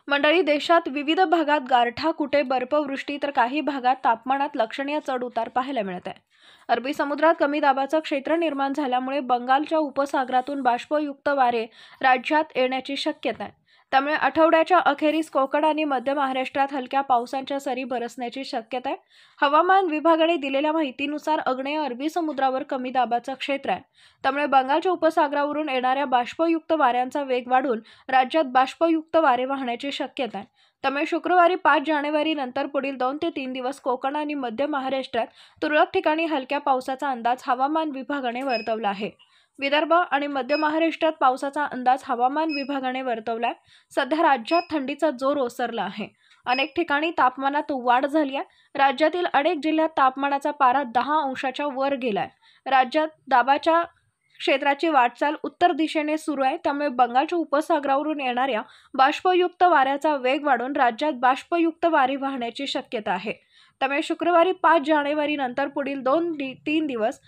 मंडळी, देशात विविध भागात गारठा, कुठे बर्फवृष्टी तर काही भागात तापमानात लक्षणीय चढ-उतार पाहायला मिळत आहे. अरबी समुद्रात कमी दाबाचं क्षेत्र निर्माण झाल्यामुळे बंगालच्या उपसागरातून बाष्पयुक्त वारे राज्यात येण्याची शक्यता आहे. त्यामुळे आठवड्याच्या अखेरीस कोकण आणि मध्य महाराष्ट्रात हलक्या पावसाच्या सरी बरसण्याची शक्यता आहे. हवामान विभागाने दिलेल्या माहितीनुसार आग्नेय अरबी समुद्रावर कमी दाबाचं क्षेत्र आहे. त्यामुळे बंगालच्या उपसागरावरून येणाऱ्या बाष्पयुक्त वाऱ्यांचा वेग वाढून राज्यात बाष्पयुक्त वारे वाहण्याची शक्यता आहे. त्यामुळे शुक्रवारी 5 जानेवारी नंतर पुढील 2 ते 3 दिवस कोकण आणि मध्य महाराष्ट्रात तुरळक ठिकाणी हलक्या पावसाचा अंदाज हवामान विभागाने वर्तवला आहे. विदर्भ आणि मध्य महाराष्ट्रात पावसाचा अंदाज हवामान विभागाने वर्तवलाय. सध्या राज्यात थंडीचा जोर ओसरला आहे. अनेक ठिकाणी तापमानात वाढ झाली आहे. राज्यातील अनेक जिल्ह्यात तापमानाचा पारा 10 अंशाच्या वर गेलाय. राज्यात दाबाच्या क्षेत्राची वाटचाल उत्तर दिशेने सुरू आहे. त्यामुळे बंगालच्या उपसागरावरून येणाऱ्या बाष्पयुक्त वाऱ्याचा वेग वाढून राज्यात बाष्पयुक्त वारे वाहण्याची शक्यता आहे. त्यामुळे शुक्रवारी 5 जानेवारी नंतर पुढील 2-3 दिवस